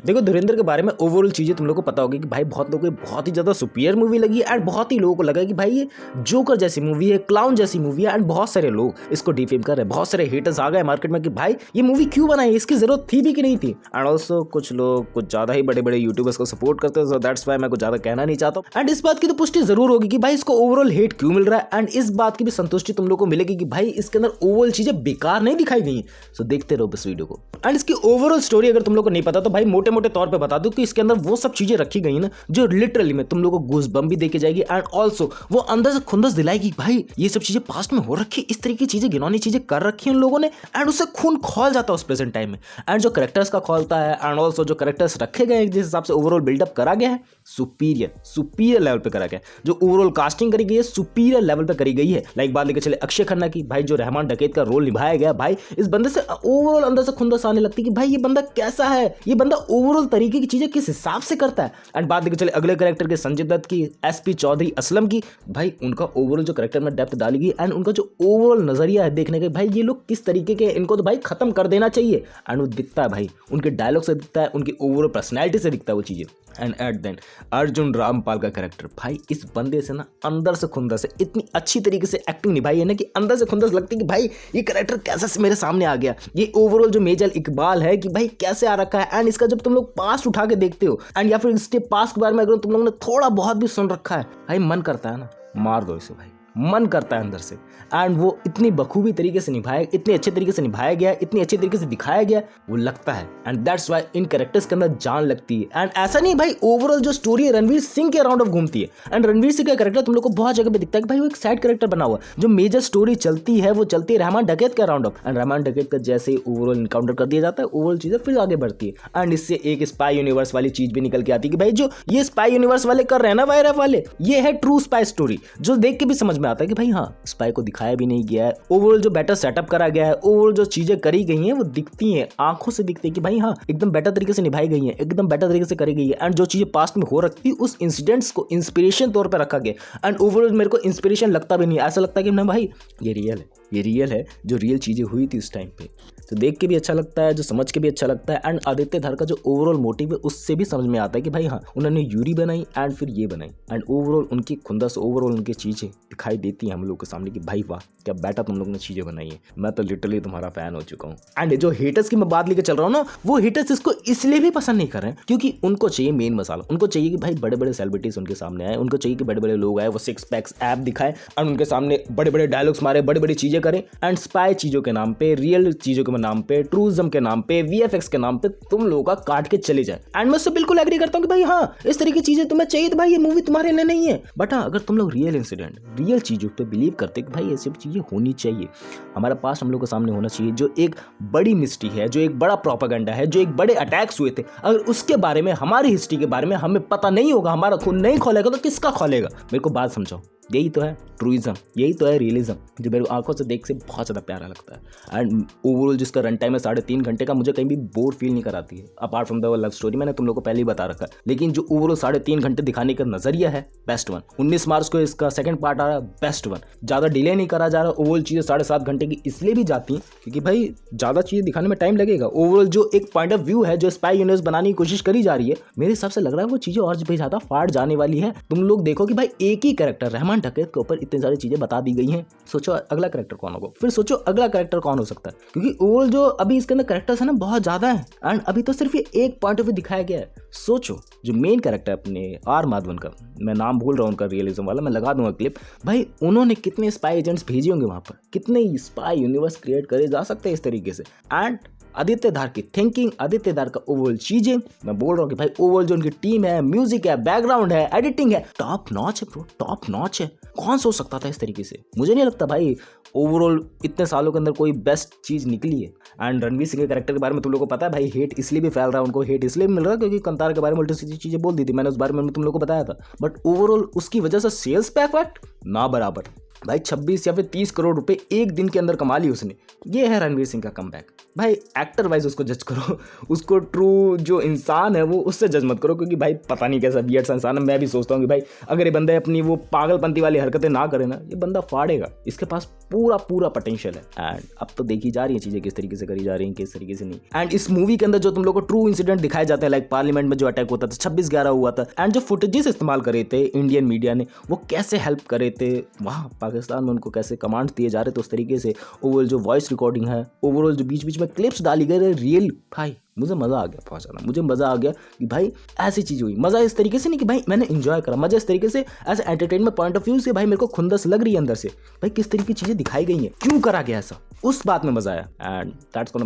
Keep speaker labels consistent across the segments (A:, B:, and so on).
A: देखो धुरंधर के बारे में ओवरऑल चीजें तुम लोग को पता होगी कि भाई बहुत लोगों को बहुत ही ज्यादा सुपीरियर मूवी लगी एंड बहुत ही लोगों को लगा कि भाई ये जोकर जैसी मूवी है, क्लाउन जैसी मूवी है एंड बहुत सारे लोग इसको डिफेम कर रहे हैं। बहुत सारे हेटर्स आ गए मार्केट में कि भाई ये मूवी क्यों बनाई, इसकी जरूरत थी भी कि नहीं थी। एंड ऑल्सो कुछ लोग कुछ ज्यादा ही बड़े बड़े यूट्यूबर्स को सपोर्ट करते हैं, सो दैट्स व्हाई मैं कुछ ज्यादा कहना नहीं चाहता हूं। एंड इस बात की तो पुष्टि जरूर होगी कि भाई इसको ओवरऑल हेट क्यों मिल रहा है एंड इस बात की भी संतुष्टि तुम लोग को मिलेगी कि भाई इसके अंदर ओवरऑल चीजें बेकार नहीं दिखाई गई। सो देखते रहो इस वीडियो को। एंड इसकी ओवरऑल स्टोरी अगर तुम लोग को नहीं पता तो भाई मोटे मोटे तौर पे बता दूं कि इसके अंदर वो सब चीजें रखी गई ना जो लिटरली में तुम लोग को गूज बम भी देके जाएगी एंड ऑल्सो वो अंदर से खुंदस दिलाएगी भाई ये सब चीजें पास्ट में हो रखी, इस तरीके की चीजें घिनौनी चीजें कर रखी हैं उन लोगों ने एंड उससे खून खौल जाता है उस प्रेजेंट टाइम में। एंड जो करेक्टर्स का खोलता है एंड ऑल्सो जो करेक्टर्स रखे गए जिस हिसाब से ओवरऑल बिल्डअप करा गया है सुपीरियर लेवल पे करा गया है। जो ओवरऑल कास्टिंग करी गई है सुपीरियर लेवल पे करी गई है। लाइक बात लेके चले अक्षय खन्ना की, भाई जो रहमान डकैत का रोल निभाया गया भाई इस बंदे से ओवरऑल अंदर से खुंदस आने लगती कि भाई ये बंदा कैसा है, ये बंदा ओवरऑल तरीके की चीजें किस हिसाब से करता है। एंड बात लेके चले अगले कैरेक्टर के संजय दत्त की, एसपी चौधरी असलम की, भाई उनका ओवरऑल जो कैरेक्टर में डेप्थ डाली गई एंड उनका जो ओवरऑल नजरिया है देखने का भाई ये लोग किस तरीके के, इनको तो भाई खत्म कर देना चाहिए। एंड वो दिखता है भाई उनके डायलॉग से दिखता है, उनकी ओवरऑल पर्सनैलिटी से दिखता है वो चीजें। And at then Arjun Rampal का कैरेक्टर, भाई इस बंदे से ना अंदर से खुंदस है, इतनी अच्छी तरीके से एक्टिंग निभाई है ना कि अंदर से खुंदस लगती है कि भाई ये कैरेक्टर कैसे से मेरे सामने आ गया। ये ओवरऑल जो मेजर इकबाल है कि भाई कैसे आ रखा है एंड इसका जब तुम लोग पास्ट उठा के देखते हो एंड या फिर इसके पास्ट के बारे में अगर तुम लोगों ने थोड़ा बहुत भी सुन रखा है भाई मन करता है ना मार दो इसे, भाई मन करता है अंदर से। एंड वो इतनी बखूबी तरीके से निभाया, इतने अच्छे तरीके से निभाया गया, इतनी अच्छे तरीके से दिखाया गया, वो लगता है। And that's why in characters के अंदर जान लगती है। एंड ऐसा नहीं भाई ओवरऑल जो स्टोरी है रणवीर सिंह के अराउंड ऑफ घूमती है एंड रणवीर सिंह का कैरेक्टर तुम लोग को बहुत जगह पे दिखता है कि भाई वो एक साइड कैरेक्टर बना हुआ है। जो मेजर स्टोरी चलती है वो चलती है रहमान डकैत के अराउंड ऑफ एंड रहमान डकैत का जैसे ही ओवरऑल इनकाउंटर कर दिया जाता है ओवरऑल चीजें फिर आगे बढ़ती है। एंड इससे एक स्पाई यूनिवर्स वाली चीज भी निकल के आती है कि भाई जो ये स्पाई यूनिवर्स वाले कर रहे हैं ना वायरफ वाले, ये है ट्रू स्पाई स्टोरी, जो देख के भी समझ में आता है कि भाई हाँ स्पाई को दिखाया भी नहीं गया है। ओवरऑल जो बेटर सेटअप करा गया है, ओवरऑल जो चीजें करी गई हैं वो दिखती हैं, आंखों से दिखती है कि भाई हाँ एकदम बेटर तरीके से निभाई गई है, एकदम बेटर तरीके से करी गई है। एंड जो चीजें पास्ट में हो रखी उस इंसिडेंट्स को इंस्पिरेशन तौर पर रखा गया एंड ओवरऑल मेरे को इंस्पिरेशन लगता भी नहीं, ऐसा लगता है कि ना भाई ये रियल है जो रियल चीजें हुई थी उस टाइम पे। तो देख के भी अच्छा लगता है, जो समझ के भी अच्छा लगता है। एंड आदित्य धर का जो ओवरऑल मोटिव है उससे भी समझ में आता है कि भाई हाँ उन्होंने यूरी बनाई एंड फिर ये बनाई एंड ओवरऑल उनकी खुंदस, ओवरऑल उनकी चीजें दिखाई देती हैं हम लोग के सामने कि भाई वाह क्या बेटा तुम लोग ने चीजें बनाई है। मैं तो लिटरली तुम्हारा फैन हो चुका हूँ। एंड जो हेटर्स की मैं बात लेकर चल रहा हूँ ना, वो हेटर्स इसको इसलिए भी पसंद नहीं कर रहे हैं क्योंकि उनको चाहिए मेन मसाला, उनको चाहिए कि भाई बड़े बड़े सेलिब्रिटीज उनके सामने आए, उनको चाहिए कि बड़े बड़े लोग आए, वो सिक्स पैक्स ऐप दिखाए एंड उनके सामने बड़े बड़े डायलॉग्स मारे, बड़ी बड़ी चीजें करें एंड स्पाई चीजों के नाम पे, रियल चीजों के नाम पे, ट्रूजम के नाम पे, वीएफएक्स के नाम पे तुम लोगों का काट के चले जाए। एंड मैं उससे बिल्कुल एग्री करता हूँ कि भाई हाँ इस तरीके की चीजें तुम्हें चाहिए तो भाई ये मूवी तुम्हारे लिए नहीं है। बट हाँ अगर तुम लोग रियल इंसिडेंट, रियल चीजों पे बिलीव करते कि भाई ऐसी चीजें होनी चाहिए, हमारा पास हम लोग के सामने होना चाहिए, जो एक बड़ी मिस्ट्री है, जो एक बड़ा प्रोपेगेंडा है, जो एक बड़े अटैक्स हुए थे, अगर उसके बारे में, हमारी हिस्ट्री के बारे में हमें पता नहीं होगा, हमारा खून नहीं खोलेगा तो किसका खोलेगा? मेरे को बात समझाओ। यही तो है ट्रूइज्म, यही तो है रियलिज्म जो मेरे आंखों से देख से बहुत ज़्यादा प्यारा लगता है। एंड ओवरऑल जिसका रन टाइम है 3.5 घंटे का, मुझे कहीं भी बोर फील नहीं कराती है apart from the love story, मैंने तुम लोग को पहले ही बता रखा है। लेकिन जो ओवरऑल 3.5 घंटे दिखाने का नजरिया है बेस्ट वन। 19 मार्च को इसका सेकंड पार्ट आ रहा है, बेस्ट वन। ज़्यादा डिले नहीं करा जा रहा। ओवरऑल चीज़ें 7.5 घंटे की इसलिए भी जाती हैं क्योंकि भाई ज़्यादा चीज़ें दिखाने में टाइम लगेगा। ओवरऑल जो एक पॉइंट ऑफ व्यू है, जो स्पाई यूनिवर्स बनाने की कोशिश करी जा रही है, मेरे हिसाब से लग रहा है वो चीज़ें और भी ज़्यादा फाड़ जाने वाली है। तुम लोग देखो कि भाई एक ही कैरेक्टर रहमान डकैत के ऊपर इतनी सारी चीजें बता दी गई हैं, सोचो अगला कैरेक्टर कौन होगा, फिर सोचो अगला कैरेक्टर कौन हो सकता है, क्योंकि ओवरऑल जो अभी इसके अंदर कैरेक्टर्स है ना बहुत ज्यादा है एंड अभी तो सिर्फ ये एक पॉइंट ऑफ व्यू दिखाया गया है। सोचो जो मेन कैरेक्टर अपने आर माधवन का, मैं नाम भूल रहा हूँ उनका रियलिज्म वाला, मैं लगा दूंगा क्लिप, भाई उन्होंने कितने स्पाई एजेंट्स भेजे होंगे वहां पर, कितने स्पाई यूनिवर्स क्रिएट करे जा सकते हैं इस तरीके से। एंड आदित्य धार की थिंकिंग, आदित्य धार का ओवरऑल चीजें, मैं बोल रहा हूँ कि भाई ओवरऑल जो उनकी टीम है, म्यूजिक है, बैकग्राउंड है, एडिटिंग है, टॉप नॉच है ब्रो, टॉप नॉच है। कौन सोच सकता था इस तरीके से? मुझे नहीं लगता भाई ओवरऑल इतने सालों के अंदर कोई बेस्ट चीज निकली है। एंड रणवीर सिंह के कैरेक्टर के बारे में तुम लोगों को पता है भाई, हेट इसलिए भी फैल रहा है, उनको हेट इसलिए मिल रहा है क्योंकि कंतार के बारे में उल्टी चीजें बोल दी थी, मैंने उस बारे में तुम लोगों को बताया था। बट ओवरऑल उसकी वजह से सेल्स पे इफेक्ट ना बराबर, भाई 26 या फिर 30 करोड़ रुपए एक दिन के अंदर कमा ली उसने। ये है रणवीर सिंह का कमबैक। भाई एक्टर वाइज उसको जज करो, उसको ट्रू जो इंसान है वो उससे जज मत करो, क्योंकि भाई पता नहीं कैसा वियर्ड सा इंसान है। मैं भी सोचता हूँ कि भाई अगर ये बंदा अपनी वो पागलपंती वाली हरकतें ना करे ना, ये बंदा फाड़ेगा। इसके पास पूरा पूरा पोटेंशियल है। एंड अब तो देखी जा रही है चीजें किस तरीके से करी जा रही हैं, किस तरीके से नहीं। एंड इस मूवी के अंदर जो तुम लोग को ट्रू इंसिडेंट दिखाए जाते हैं, लाइक पार्लियामेंट में जो अटैक होता था 26/11 हुआ था, एंड जो फुटेजेस इस्तेमाल करे थे इंडियन मीडिया ने, वो कैसे हेल्प करे थे वहाँ पाकिस्तान में, उनको कैसे कमांड दिए जा रहे थे उस तरीके से। ओवरऑल जो वॉइस रिकॉर्डिंग है, ओवरऑल जो बीच बीच में क्लिप्स डाली गई रियल, भाई मुझे मज़ा आ गया बहुत ज़्यादा। मुझे मज़ा आ गया कि भाई ऐसी चीज़ हुई। मज़ा इस तरीके से नहीं कि भाई मैंने एंजॉय करा, मज़ा इस तरीके से as entertainment point of view से भाई मेरे को खुंदस लग रही है अंदर से, भाई किस तरीके की चीज़ें दिखाई गई हैं, क्यों करा गया ऐसा, उस बात में मज़ा आया। And that's gonna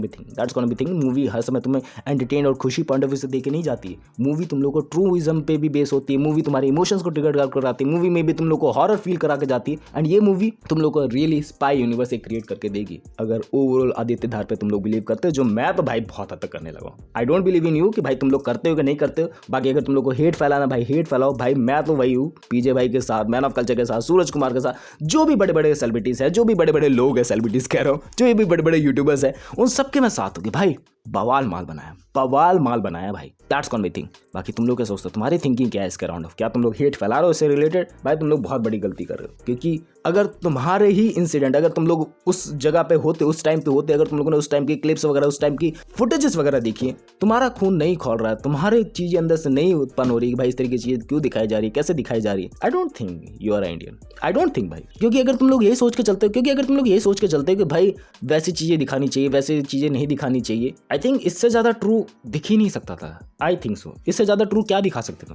A: be thing. Movie हर समय तुम्हें एंटरटेन और खुशी पॉइंट ऑफ व्यू से देखे नहीं जाती है। मूवी तुम लोग को ट्रूइज्म पे भी बेस होती है। मूवी तुम्हारे इमोशंस को ट्रिगर कराती है। मूवी में भी तुम लोग को हॉरर फील करा के जाती है। एंड ये मूवी तुम लोग को रियली स्पाई यूनिवर्स एक क्रिएट करके देगी, अगर ओवरऑल आदित्य धार पे तुम लोग बिलीव करते हो, जो मैं तो भाई बहुत हद तक करने लगा। I don't believe in you कि भाई तुम लोग करते हो कि नहीं करते हो। बाकी अगर तुम लोग को हेट फैलाना, भाई हेट फैलाओ। भाई मैं तो वही हूँ, पीजे भाई के साथ, मैन ऑफ कल्चर के साथ, सूरज कुमार के साथ, जो भी बड़े बड़े सेलिब्रिटीज है, जो भी बड़े बड़े लोग हैं, सेलिब्रिटीज कह रहा हूँ, जो भी बड़े बड़े यूट्यूबर्स है, उन सबके मैं साथ हूँ कि भाई बवाल माल बनाया भाई। That's con be thing. बाकी तुम लोग क्या सोचते हो, तुम्हारी थिंकिंग क्या है इसके राउंड ऑफ, क्या तुम लोग हेट फैला रहे हो इससे रिलेटेड? भाई तुम लोग बहुत बड़ी गलती कर रहे हो, क्योंकि अगर तुम्हारे ही इंसिडेंट, अगर तुम लोग उस जगह पे होते, उस टाइम पे होते, अगर तुम लोगों ने उस टाइम की क्लिप्स वगैरह, उस टाइम की फुटेजेस वगैरह देखी, तुम्हारा खून नहीं खोल रहा है, तुम्हारी चीजें अंदर से नहीं उत्पन्न हो रही कि भाई इस तरीके की चीजें क्यों दिखाई जा रही है, कैसे दिखाई जा रही है। I don't think you are Indian. I don't think भाई, क्योंकि अगर तुम लोग यही सोच के चलते हो कि भाई वैसी चीजें दिखानी चाहिए, वैसी चीजें नहीं दिखानी चाहिए, आई थिंक इससे ज्यादा ट्रू दिख ही नहीं सकता था। I think so. इससे ज्यादा ट्रू क्या दिखा सकते थे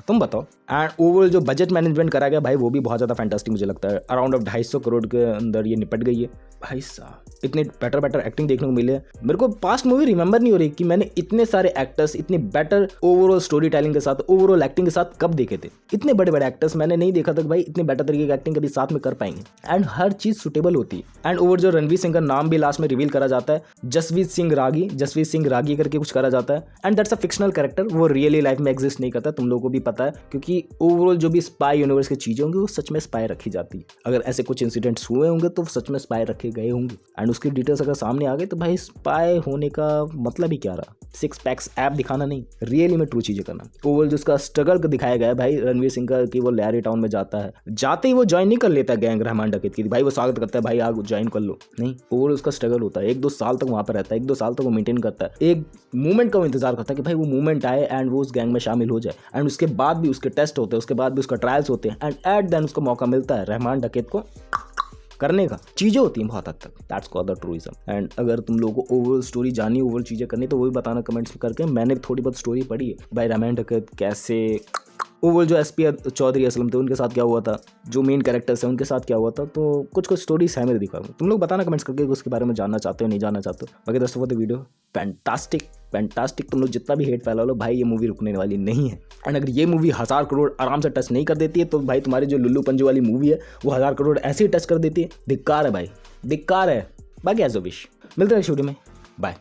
A: तुम बताओ। एंड ओवरऑल जो बजट मैनेजमेंट करा गया भाई, वो भी बहुत ज्यादा फैंटास्टिक मुझे लगता है। अराउंड 250 करोड़ के अंदर ये निपट गई है। भाई साहब इतने बेटर एक्टिंग देखने को मिले। मेरे को पास्ट मूवी रिमेंबर नहीं हो रही कि मैंने इतने सारे एक्टर्स इतने बेटर ओवरऑल स्टोरी टेलिंग के साथ, ओवरऑल एक्टिंग के साथ कब देखे थे। इतने बड़े बड़े एक्टर्स मैंने नहीं देखा था कि भाई इतने बेटर तरीके की एक्टिंग कभी साथ में कर पाएंगे। एंड हर चीज सुटेबल होती है। एंड ओवर जो रणवीर सिंह का नाम भी लास्ट में रिवील करा जाता है, जसवीर सिंह रागी करके कुछ करा जाता है। And that's a fictional character, वो रियली लाइफ में एग्जिस्ट नहीं करता, तुम लोगों को भी पता है, क्योंकि ओवरऑल जो भी स्पाई यूनिवर्स की चीजें होंगी वो सच में स्पाई रखी जाती है। अगर ऐसे कुछ इंसिडेंट्स हुए होंगे तो सच में स्पाई रखे गए होंगे। एंड उसकी डिटेल्स अगर सामने आ गई तो भाई स्पाई होने का मतलब ही क्या रहा, 6 पैक्स ऐप दिखाना नहीं, रियली में ट्रू चीजें करना। ओवरऑल जिसका स्ट्रगल दिखाया गया है भाई रणवीर सिंह का, कि वो लैरी टाउन में जाता है, जाते ही वो ज्वाइन नहीं कर लेता है गैंग रहमान डकैत की, भाई वो स्वागत करता है, भाई आप ज्वाइन कर लो, नहीं। ओवरऑल उसका स्ट्रगल होता है, 1-2 साल तक वहां पर रहता है, 1-2 साल तक वो मेंटेन करता है, एक मूवमेंट का वो इंतजार करता है कि भाई वो मूवमेंट आए एंड वो उस गैंग में शामिल हो जाए। एंड उसके बाद भी उसके टेस्ट होते हैं, उसके बाद भी उसका ट्रायल्स होते हैं, एंड एट देन उसको मौका मिलता है रहमान डकैत को करने का। चीजें होती हैं बहुत हद तक। That's called the truism. And अगर तुम लोगों को ओवरऑल स्टोरी जाननी, ओवरऑल चीजें करनी, तो वो भी बताना कमेंट्स में करके। मैंने थोड़ी बहुत स्टोरी पढ़ी है भाई, रहमान डकैत कैसे, ओवरऑल जो एसपी चौधरी असलम थे उनके साथ क्या हुआ था, जो मेन कैरेक्टर्स हैं उनके साथ क्या हुआ था, तो कुछ स्टोरीज है मेरे दिखाऊंगा। तुम लोग बताना कमेंट्स करके उसके बारे में जानना चाहते हो नहीं जानना चाहते हो। बाकी दोस्तों वो तो वीडियो फैंटास्टिक। तुम लोग जितना भी हेट फैला लो भाई, ये मूवी रुकने वाली नहीं है। एंड अगर ये मूवी 1000 करोड़ आराम से टच नहीं कर देती है, तो भाई तुम्हारी जो लुल्लू पंजू वाली मूवी है वो 1000 करोड़ ऐसे ही टच कर देती है। धिक्कार है भाई, धिक्कार है। बाकी एज अ विश, मिलते हैं नेक्स्ट वीडियो में, बाय।